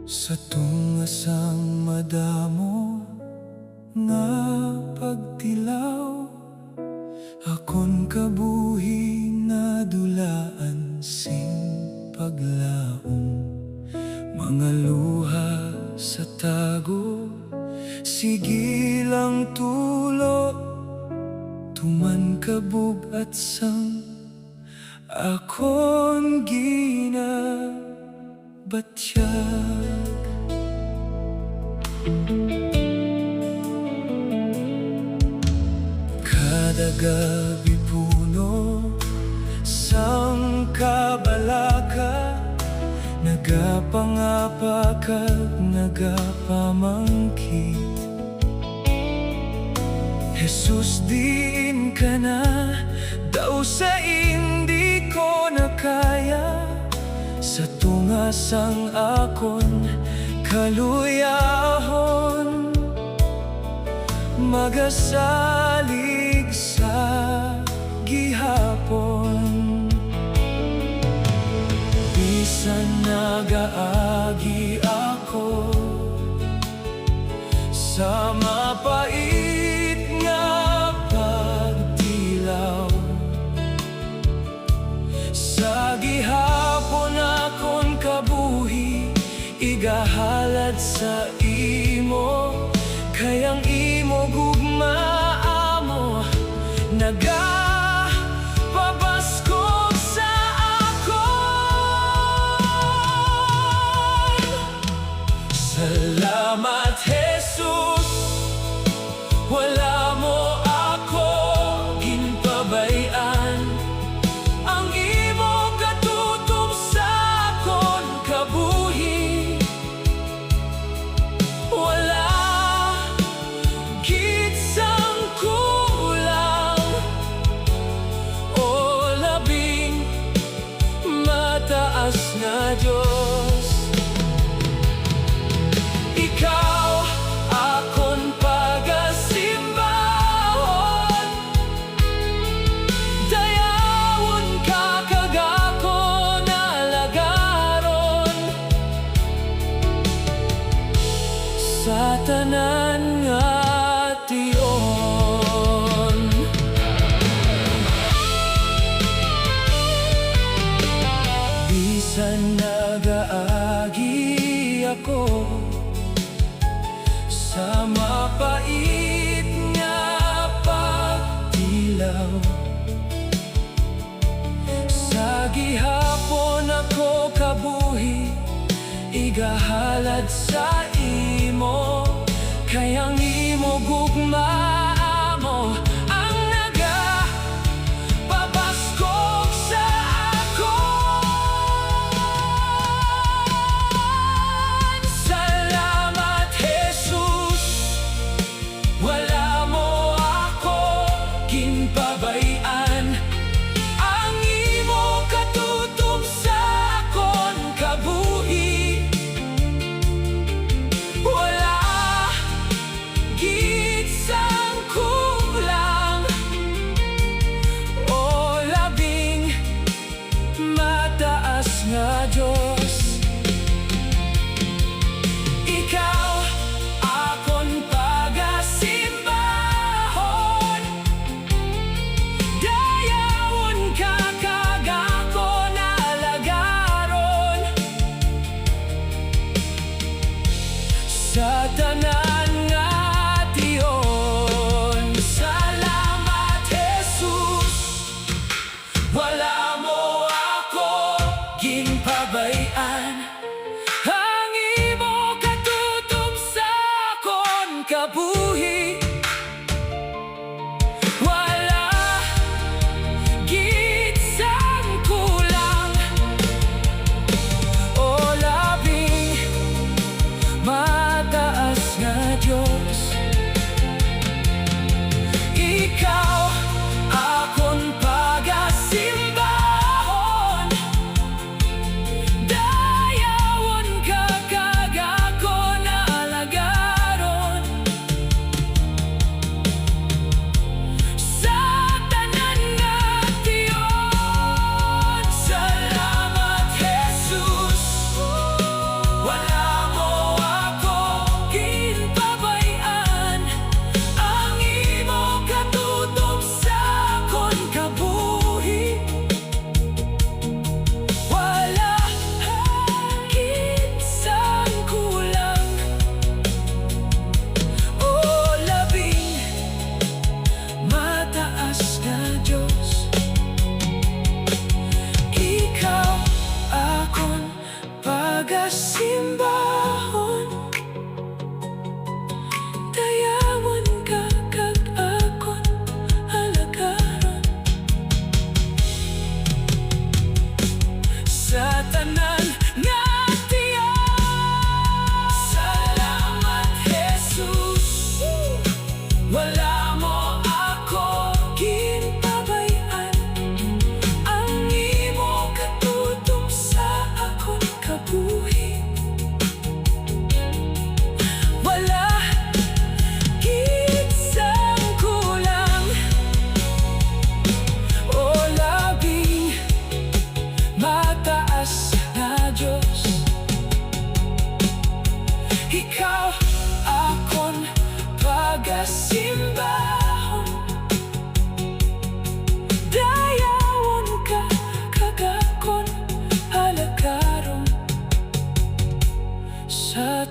Sa tungasang madamo nga pagtilaw, akon kabuhi na dulaan sing paglaong. Mga luha sa tago, sige lang tulo, tuman kabog at sang akon ginabatyag. Kada gabi puno sang kabalaka, nagapangapa kag nagapamangkit. Jesus, diin ka na daw sa hindi ko na kaya, sa tungasang akon kaluyahon, magasalig sa gihapon. Bisan nagaagi ako sa mapait nga pagtilaw, sa gihapon akon kabuhi igahalad sa imo, kayang imo gugmaamo nagapabaskog sa akon. Salamat Jesus, wala mo ako ginpabayan. Ang imo katutom sa akon kabuhi, wala gid sang kulang o labing mataas na Diyos. Ikaw akon pagasimbahon, dayawon ka kag akon alagaron, sa tanan nga tion. Bisan nagaagi ako sa mapait nga pagtilaw, sa gihapon ako kabuhi igahalad sa imo, kayang imo gugmaamo ang nagapabaskog sa akon. Salamat Jesus, wala mo ako ginpabayan. Ang imo katutom sa akon kabuhi, wala gid sa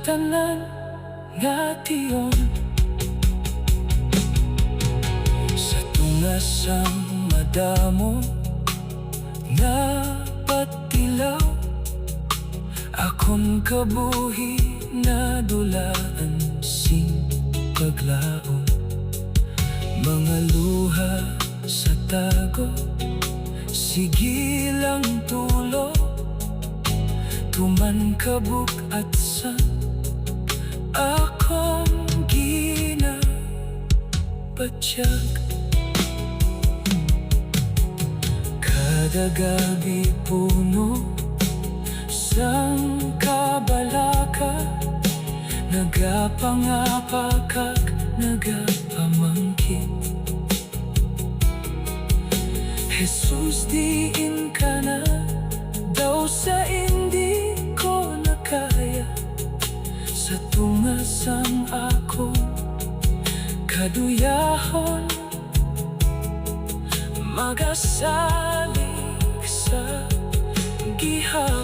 tanan nga tiyon. Sa tungasang madamo na patilaw, akong kabuhi na dulaan sing paglao. Mga luha sa tago, sige lang tulo, tuman kabuk at san akong ginapatyag. Kada gabi puno sang kabalaka, nagapangapa kag nagapamangkit. Jesus, diin ka na daw sa hindi ko nakaya, sa tungasang ako kaduyahon, magasalig sa gihapon.